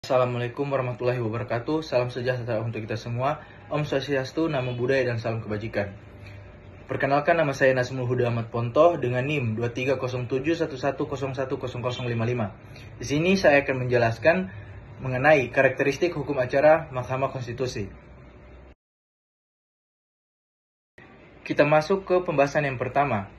Assalamualaikum warahmatullahi wabarakatuh. Salam sejahtera untuk kita semua. Om Swastiastu, Namo Buddhaya, dan salam kebajikan. Perkenalkan, nama saya Nazmul Huda Ahmad Pontoh dengan NIM 230711010055. Di sini saya akan menjelaskan mengenai karakteristik hukum acara Mahkamah Konstitusi. Kita masuk ke pembahasan yang pertama,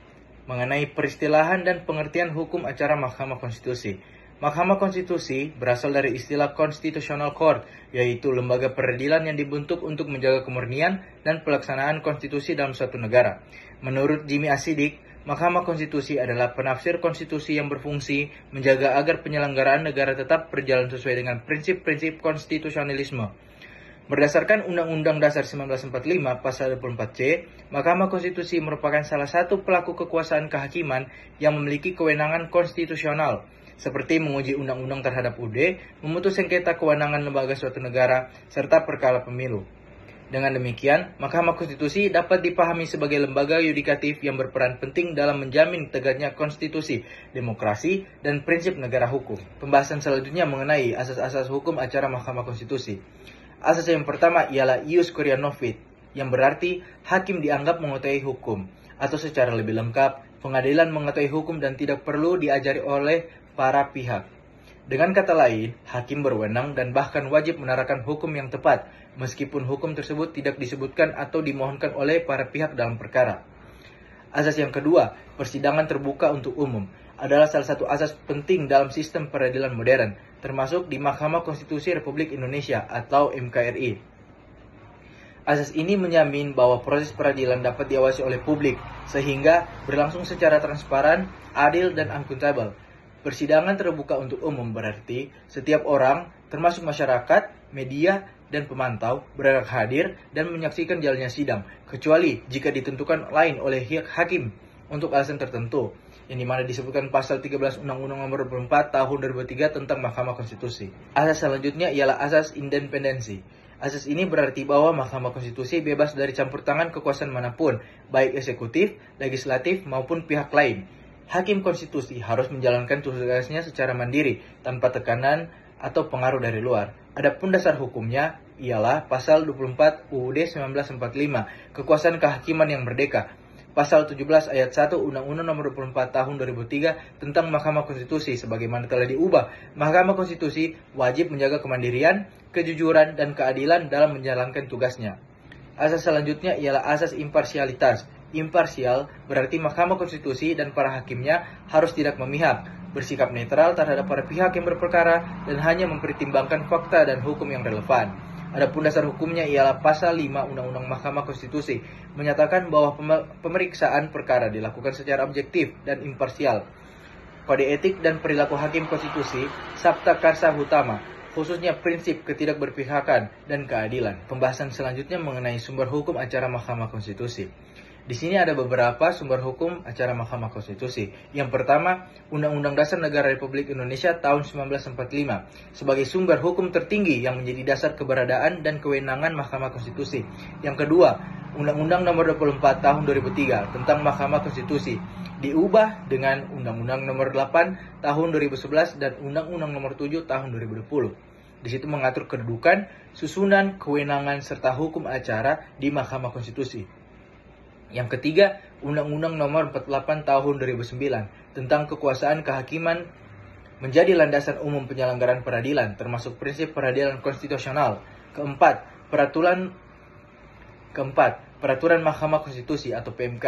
mengenai peristilahan dan pengertian hukum acara Mahkamah Konstitusi. Mahkamah Konstitusi berasal dari istilah Constitutional Court, yaitu lembaga peradilan yang dibentuk untuk menjaga kemurnian dan pelaksanaan konstitusi dalam suatu negara. Menurut Jimmy Asidik, Mahkamah Konstitusi adalah penafsir konstitusi yang berfungsi menjaga agar penyelenggaraan negara tetap berjalan sesuai dengan prinsip-prinsip konstitusionalisme. Berdasarkan Undang-Undang Dasar 1945 Pasal 24C, Mahkamah Konstitusi merupakan salah satu pelaku kekuasaan kehakiman yang memiliki kewenangan konstitusional, seperti menguji undang-undang terhadap UUD, memutus sengketa kewenangan lembaga suatu negara, serta perkara pemilu. Dengan demikian, Mahkamah Konstitusi dapat dipahami sebagai lembaga yudikatif yang berperan penting dalam menjamin tegaknya konstitusi, demokrasi, dan prinsip negara hukum. Pembahasan selanjutnya mengenai asas-asas hukum acara Mahkamah Konstitusi. Asas yang pertama ialah ius curia novit, yang berarti hakim dianggap mengetahui hukum, atau secara lebih lengkap, pengadilan mengetahui hukum dan tidak perlu diajari oleh para pihak. Dengan kata lain, hakim berwenang dan bahkan wajib menerapkan hukum yang tepat, meskipun hukum tersebut tidak disebutkan atau dimohonkan oleh para pihak dalam perkara. Asas yang kedua, persidangan terbuka untuk umum, adalah salah satu asas penting dalam sistem peradilan modern, termasuk di Mahkamah Konstitusi Republik Indonesia atau MKRI. Asas ini menjamin bahwa proses peradilan dapat diawasi oleh publik, sehingga berlangsung secara transparan, adil, dan akuntabel. Persidangan terbuka untuk umum berarti setiap orang, termasuk masyarakat, media, dan pemantau, berhak hadir dan menyaksikan jalannya sidang, kecuali jika ditentukan lain oleh hakim untuk alasan tertentu, yang dimana disebutkan pasal 13 Undang-Undang Nomor 24 Tahun 2003 tentang Mahkamah Konstitusi. Asas selanjutnya ialah asas independensi. Asas ini berarti bahwa Mahkamah Konstitusi bebas dari campur tangan kekuasaan manapun, baik eksekutif, legislatif, maupun pihak lain. Hakim konstitusi harus menjalankan tugasnya secara mandiri, tanpa tekanan atau pengaruh dari luar. Adapun dasar hukumnya ialah pasal 24 UUD 1945, kekuasaan kehakiman yang merdeka. Pasal 17 ayat 1 Undang-Undang Nomor 24 Tahun 2003 tentang Mahkamah Konstitusi sebagaimana telah diubah. Mahkamah Konstitusi wajib menjaga kemandirian, kejujuran, dan keadilan dalam menjalankan tugasnya. Asas selanjutnya ialah asas imparsialitas. Imparsial berarti Mahkamah Konstitusi dan para hakimnya harus tidak memihak, bersikap netral terhadap para pihak yang berperkara, dan hanya mempertimbangkan fakta dan hukum yang relevan. Adapun dasar hukumnya ialah pasal 5 Undang-Undang Mahkamah Konstitusi, menyatakan bahwa pemeriksaan perkara dilakukan secara objektif dan imparsial. Kode etik dan perilaku hakim konstitusi, Sabta Karsa Utama, khususnya prinsip ketidakberpihakan dan keadilan. Pembahasan selanjutnya mengenai sumber hukum acara Mahkamah Konstitusi. Di sini ada beberapa sumber hukum acara Mahkamah Konstitusi. Yang pertama, Undang-Undang Dasar Negara Republik Indonesia tahun 1945 sebagai sumber hukum tertinggi yang menjadi dasar keberadaan dan kewenangan Mahkamah Konstitusi. Yang kedua, Undang-Undang Nomor 24 tahun 2003 tentang Mahkamah Konstitusi diubah dengan Undang-Undang Nomor 8 tahun 2011 dan Undang-Undang Nomor 7 tahun 2020. Di situ mengatur kedudukan, susunan, kewenangan, serta hukum acara di Mahkamah Konstitusi. Yang ketiga, Undang-Undang Nomor 48 Tahun 2009 tentang kekuasaan kehakiman menjadi landasan umum penyelenggaraan peradilan, termasuk prinsip peradilan konstitusional. Keempat, Peraturan Mahkamah Konstitusi atau PMK,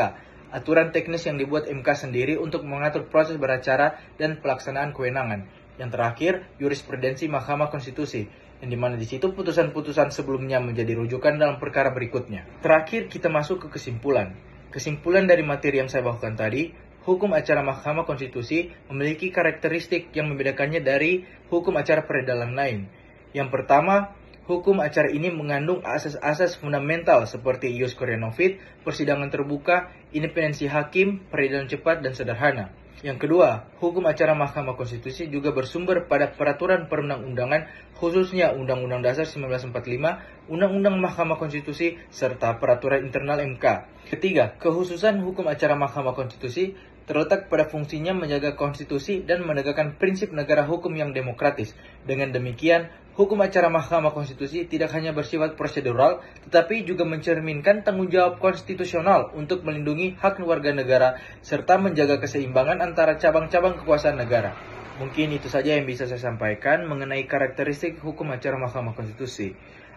aturan teknis yang dibuat MK sendiri untuk mengatur proses beracara dan pelaksanaan kewenangan. Yang terakhir, jurisprudensi Mahkamah Konstitusi, yang dimana di situ putusan-putusan sebelumnya menjadi rujukan dalam perkara berikutnya. Terakhir, kita masuk ke kesimpulan. Kesimpulan dari materi yang saya bawakan tadi, hukum acara Mahkamah Konstitusi memiliki karakteristik yang membedakannya dari hukum acara peradilan lain. Yang pertama, hukum acara ini mengandung asas-asas fundamental seperti ius curia novit, persidangan terbuka, independensi hakim, peradilan cepat, dan sederhana. Yang kedua, hukum acara Mahkamah Konstitusi juga bersumber pada peraturan perundang-undangan, khususnya Undang-Undang Dasar 1945, Undang-Undang Mahkamah Konstitusi, serta peraturan internal MK. Ketiga, kekhususan hukum acara Mahkamah Konstitusi terletak pada fungsinya menjaga konstitusi dan menegakkan prinsip negara hukum yang demokratis. Dengan demikian, Hukum acara Mahkamah Konstitusi tidak hanya bersifat prosedural, tetapi juga mencerminkan tanggung jawab konstitusional untuk melindungi hak warga negara serta menjaga keseimbangan antara cabang-cabang kekuasaan negara. Mungkin itu saja yang bisa saya sampaikan mengenai karakteristik hukum acara Mahkamah Konstitusi.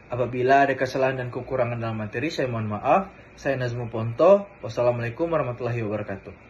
Apabila ada kesalahan dan kekurangan dalam materi, saya mohon maaf. Saya Nazmu Ponto. Wassalamualaikum warahmatullahi wabarakatuh.